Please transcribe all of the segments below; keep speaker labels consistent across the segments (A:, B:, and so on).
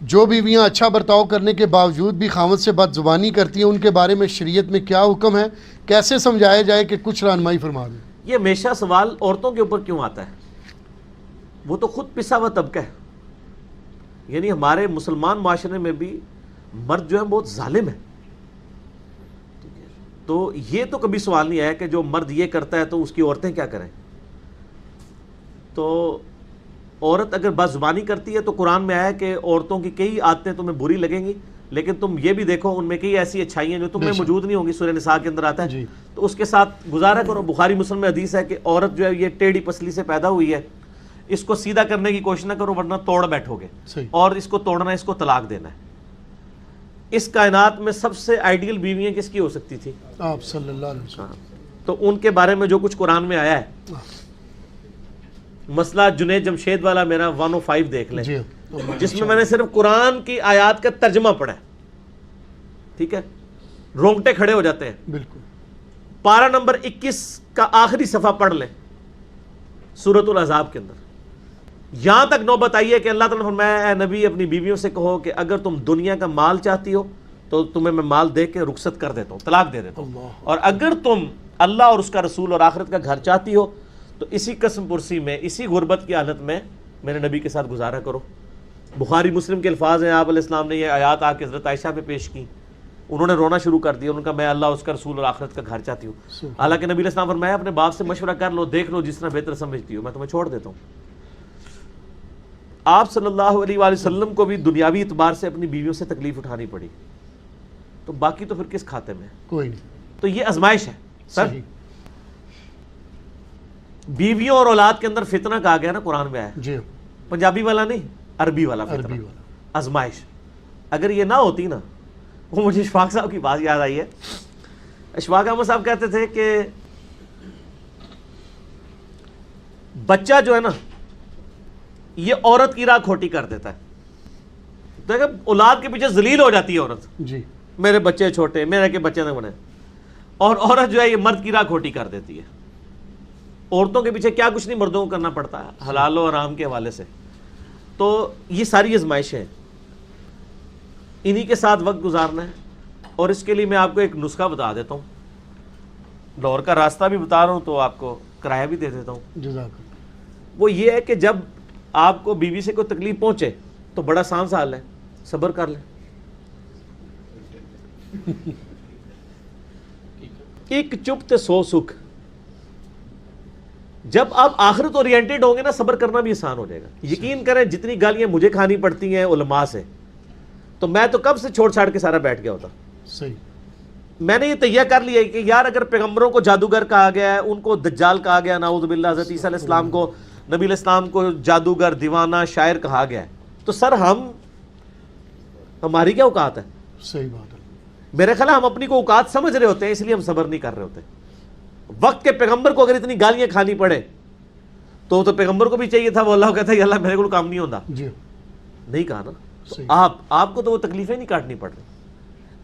A: جو بیویاں اچھا برتاؤ کرنے کے باوجود بھی خاوند سے بد زبانی کرتی ہیں ان کے بارے میں شریعت میں کیا حکم ہے؟ کیسے سمجھایا جائے کہ کچھ رہنمائی فرما دیں؟
B: یہ ہمیشہ سوال عورتوں کے اوپر کیوں آتا ہے؟ وہ تو خود پسا ہوا طبقہ ہے. یعنی ہمارے مسلمان معاشرے میں بھی مرد جو ہے بہت ظالم ہے. تو یہ تو کبھی سوال نہیں آیا کہ جو مرد یہ کرتا ہے تو اس کی عورتیں کیا کریں. تو عورت اگر بد زبانی کرتی ہے تو قرآن میں آیا کہ عورتوں کی کئی عادتیں تمہیں بری لگیں گی، لیکن تم یہ بھی دیکھو ان میں کئی ایسی اچھائی ہیں جو تم میں موجود نہیں ہوں گی. سورہ نساء کے اندر آتا ہے. تو اس کے ساتھ گزارا کرو. بخاری مسلم میں حدیث ہے کہ عورت جو ہے یہ ٹیڑھی پسلی سے پیدا ہوئی ہے، اس کو سیدھا کرنے کی کوشش نہ کرو ورنہ توڑ بیٹھو گے. اور اس کو توڑنا، اس کو طلاق دینا ہے. اس کائنات میں سب سے آئیڈیل بیویاں کس کی ہو سکتی تھی؟
A: آپ صلی اللہ علیہ وسلم.
B: تو ان کے بارے میں جو کچھ قرآن میں آیا ہے، مسئلہ جنید جمشید والا میرا 105 دیکھ لیں، جس میں نے صرف قرآن کی آیات کا ترجمہ پڑھا ہے. ٹھیک ہے، رونگٹے کھڑے ہو جاتے ہیں.
A: بالکل.
B: پارہ نمبر 21 کا آخری صفحہ پڑھ لیں سورۃ الاحزاب کے اندر. یہاں تک نوبت آئی ہے کہ اللہ تعالیٰ نے فرمایا اے نبی اپنی بیویوں سے کہو کہ اگر تم دنیا کا مال چاہتی ہو تو تمہیں میں مال دے کے رخصت کر دیتا ہوں، طلاق دے دیتا ہوں. اور اگر تم اللہ اور اس کا رسول اور آخرت کا گھر چاہتی ہو تو اسی قسم پرسی میں، اسی غربت کی حالت میں میرے نبی کے ساتھ گزارا کرو. بخاری مسلم کے الفاظ ہیں. آپ علیہ السلام نے یہ آیات آ کے حضرت عائشہ پہ پیش کی. انہوں نے رونا شروع کر دیا. انہوں نے کہا میں اللہ اس کا رسول اور آخرت کا گھر چاہتی ہوں. حالانکہ نبی علیہ السلام فرمایا اپنے باپ سے مشورہ کر لو، دیکھ لو جس طرح بہتر سمجھتی ہو، میں تمہیں چھوڑ دیتا ہوں. آپ صلی اللہ علیہ وآلہ وسلم کو بھی دنیاوی اعتبار سے اپنی بیویوں سے تکلیف اٹھانی پڑی. تو باقی تو پھر کس کھاتے میں؟
A: کوئی نہیں.
B: تو یہ آزمائش ہے سر. بیویوں اور اولاد کے اندر فتنہ کہا گیا نا قرآن میں آیا.
A: جی.
B: پنجابی والا نہیں، عربی والا فتنہ، آزمائش. اگر یہ نہ ہوتی نا، وہ مجھے اشفاق صاحب کی بات یاد آئی ہے. اشفاق احمد صاحب کہتے تھے کہ بچہ جو ہے نا یہ عورت کی راہ کھوٹی کر دیتا ہے. دیکھیں اولاد کے پیچھے ذلیل ہو جاتی ہے عورت. جی. میرے بچے چھوٹے، میرے کے بچے نہ بنے. اور عورت جو ہے یہ مرد کی راہ کھوٹی کر دیتی ہے. عورتوں کے پیچھے کیا کچھ نہیں مردوں کو کرنا پڑتا ہے حلال و حرام کے حوالے سے. تو یہ ساری آزمائشیں ہیں، انہی کے ساتھ وقت گزارنا ہے. اور اس کے لیے میں آپ کو ایک نسخہ بتا دیتا ہوں. لاہور کا راستہ بھی بتا رہا ہوں تو آپ کو کرایہ بھی دے دیتا ہوں. جزاک اللہ. وہ یہ ہے کہ جب آپ کو بیوی سے کوئی تکلیف پہنچے تو بڑا آسان سا حل ہے، صبر کر لیں. ایک چپ تے 100 سکھ. جب آپ آخرت اورینٹڈ ہوں گے نا، صبر کرنا بھی آسان ہو جائے گا. یقین کریں جتنی گالیاں مجھے کھانی پڑتی ہیں علماء سے، تو میں تو کب سے چھوڑ چھاڑ کے سارا بیٹھ گیا ہوتا. صحیح. میں نے یہ تیہ کر لیا کہ یار اگر پیغمبروں کو جادوگر کہا گیا ہے، ان کو دجال کہا گیا، نعوذ باللہ، حضرت عیسیٰ علیہ السلام کو، نبی علیہ السلام کو جادوگر، دیوانہ، شاعر کہا گیا ہے، تو سر ہماری کیا اوقات ہے؟ صحیح بات ہے. میرے خیال ہم اپنی کو اوقات سمجھ رہے ہوتے ہیں، اس لیے ہم صبر نہیں کر رہے ہوتے. وقت کے پیغمبر کو اگر اتنی گالیاں کھانی پڑے تو پیغمبر کو بھی چاہیے تھا، وہ اللہ کو کہتا ہے اللہ میرے کو کام نہیں ہوتا. جی. نہیں کہا نا. آپ کو تو وہ تکلیفیں نہیں کاٹنی پڑ رہی.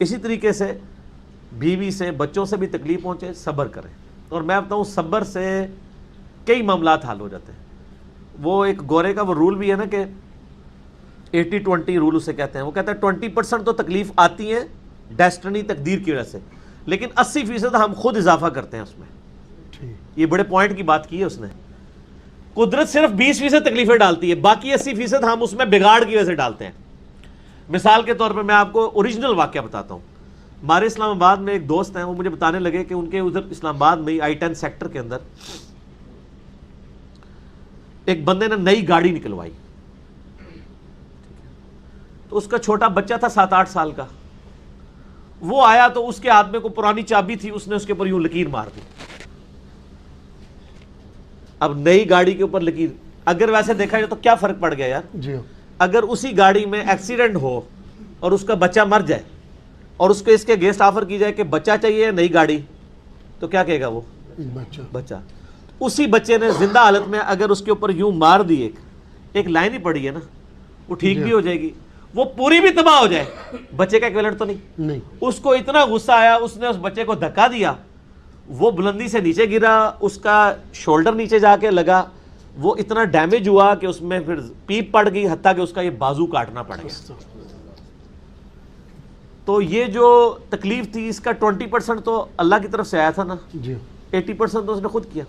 B: اسی طریقے سے بیوی سے، بچوں سے بھی تکلیف پہنچے، صبر کریں. اور میں بتاؤں صبر سے کئی معاملات حل ہو جاتے ہیں. وہ ایک گورے کا وہ رول بھی ہے نا کہ 80-20 رول اسے کہتے ہیں. وہ کہتا ہے 20% تو تکلیف آتی ہیں ڈیسٹنی، تقدیر کی وجہ سے، لیکن 80% ہم خود اضافہ کرتے ہیں اس میں. یہ بڑے پوائنٹ کی بات کی ہے اس نے. قدرت صرف 20% تکلیفیں ڈالتی ہے، باقی 80% ہم اس میں بگاڑ کی وجہ سے ڈالتے ہیں. مثال کے طور پہ میں آپ کو اوریجنل واقعہ بتاتا ہوں. ہمارے اسلام آباد میں ایک دوست ہیں، وہ مجھے بتانے لگے کہ ان کے ادھر اسلام آباد میں I-10 سیکٹر کے اندر ایک بندے نے نئی گاڑی نکلوائی. تو اس کا چھوٹا بچہ تھا 7-8 سال کا. وہ آیا تو اس کے ہاتھ میں کوئی پرانی چابی تھی، اس نے اس کے اوپر یوں لکیر مار دی. اب نئی گاڑی کے اوپر لکیر، اگر ویسے دیکھا جائے تو کیا فرق پڑ گیا یار؟ جی. اگر اسی گاڑی میں ایکسیڈنٹ ہو اور اس کا بچہ مر جائے اور اس کو اس کے گیسٹ آفر کی جائے کہ بچہ چاہیے نئی گاڑی، تو کیا کہے گا وہ بچہ. اسی بچے نے زندہ حالت میں اگر اس کے اوپر یوں مار دی، ایک لائن ہی پڑی ہے نا، وہ ٹھیک بھی ہو جائے گی، وہ پوری بھی تباہ ہو جائے، بچے کا ایکویلنٹ تو نہیں. اس کو اتنا غصہ آیا، اس نے اس بچے کو دھکا دیا، وہ بلندی سے نیچے گرا، اس کا شولڈر نیچے جا کے لگا، وہ اتنا ڈیمیج ہوا کہ اس میں پھر پیپ پڑ گئی، حتیٰ کہ اس کا یہ بازو کاٹنا پڑ گیا. تو یہ جو تکلیف تھی اس کا 20% تو اللہ کی طرف سے آیا تھا نا، 80% تو اس نے خود کیا.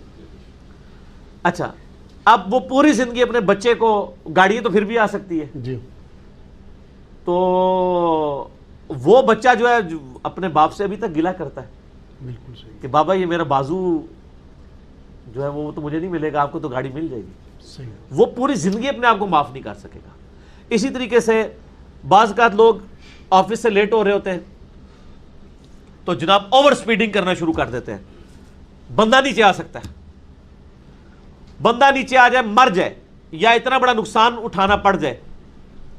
B: اچھا اب وہ پوری زندگی اپنے بچے کو، گاڑی تو پھر بھی آ سکتی ہے، تو وہ بچہ جو ہے اپنے باپ سے ابھی تک گلہ کرتا ہے
A: بالکل صحیح
B: کہ بابا یہ میرا بازو جو ہے وہ تو مجھے نہیں ملے گا، آپ کو تو گاڑی مل جائے گی.
A: صحیح.
B: وہ پوری زندگی اپنے آپ کو معاف نہیں کر سکے گا. اسی طریقے سے بعض اوقات لوگ آفس سے لیٹ ہو رہے ہوتے ہیں تو جناب اوور سپیڈنگ کرنا شروع کر دیتے ہیں. بندہ نیچے آ سکتا ہے، بندہ نیچے آ جائے، مر جائے یا اتنا بڑا نقصان اٹھانا پڑ جائے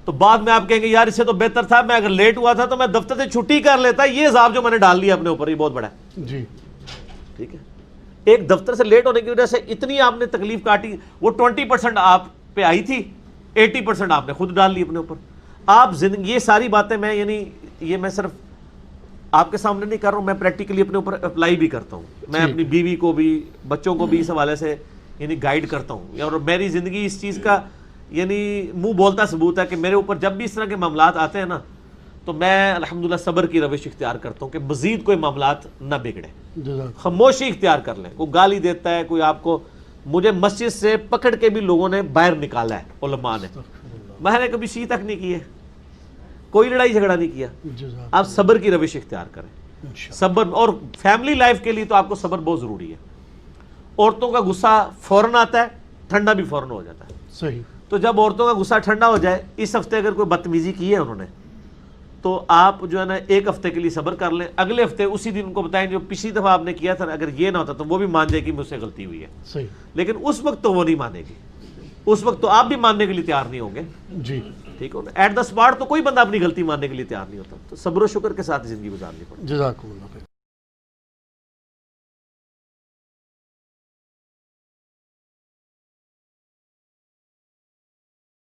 B: تو بعد میں آپ کہیں گے یار اس سے تو بہتر تھا میں اگر لیٹ ہوا تھا تو میں دفتر سے چھٹی کر لیتا. یہ عذاب جو میں نے ڈال دیا اپنے اوپر یہ بہت بڑا ہے.
A: جی
B: ٹھیک ہے، ایک دفتر سے لیٹ ہونے کی وجہ سے اتنی آپ نے تکلیف کاٹی، وہ 20% آپ پہ آئی تھی، 80% آپ نے خود ڈال لی اپنے اوپر. آپ زندگی یہ ساری باتیں میں یعنی یہ میں صرف آپ کے سامنے نہیں کر رہا ہوں، میں پریکٹیکلی اپنے اوپر اپلائی بھی کرتا ہوں. میں اپنی بیوی کو بھی بچوں کو بھی اس حوالے سے یعنی گائیڈ کرتا ہوں، اور میری زندگی اس چیز کا یعنی منہ بولتا ثبوت ہے کہ میرے اوپر جب بھی اس طرح کے معاملات آتے ہیں نا تو میں الحمدللہ صبر کی روش اختیار کرتا ہوں کہ مزید کوئی معاملات نہ بگڑے. خاموشی اختیار کر لیں. کوئی گالی دیتا ہے، کوئی آپ کو، مجھے مسجد سے پکڑ کے بھی لوگوں نے باہر نکالا ہے علماء نے، میں نے کبھی شی تک نہیں کی ہے، کوئی لڑائی جھگڑا نہیں کیا. آپ صبر کی روش اختیار کریں. صبر، اور فیملی لائف کے لیے تو آپ کو صبر بہت ضروری ہے. عورتوں کا غصہ فوراً آتا ہے، ٹھنڈا بھی فوراً ہو جاتا ہے.
A: صحیح.
B: تو جب عورتوں کا غصہ ٹھنڈا ہو جائے، اس ہفتے اگر کوئی بدتمیزی کی ہے انہوں نے تو آپ جو ہے نا ایک ہفتے کے لیے صبر کر لیں، اگلے ہفتے اسی دن ان کو بتائیں جو پچھلی دفعہ آپ نے کیا تھا اگر یہ نہ ہوتا تو وہ بھی مان جائے کہ مجھ سے غلطی ہوئی ہے.
A: صحیح.
B: لیکن اس وقت تو وہ نہیں مانے گی، اس وقت تو آپ بھی ماننے کے لیے تیار نہیں ہوں گے.
A: جی
B: ٹھیک ہے نا، ایٹ دا اسپاٹ تو کوئی بندہ اپنی غلطی ماننے کے لیے تیار نہیں ہوتا. تو صبر و شکر کے ساتھ زندگی گزارنی پڑتی ہے.
A: جزاک اللہ خیر.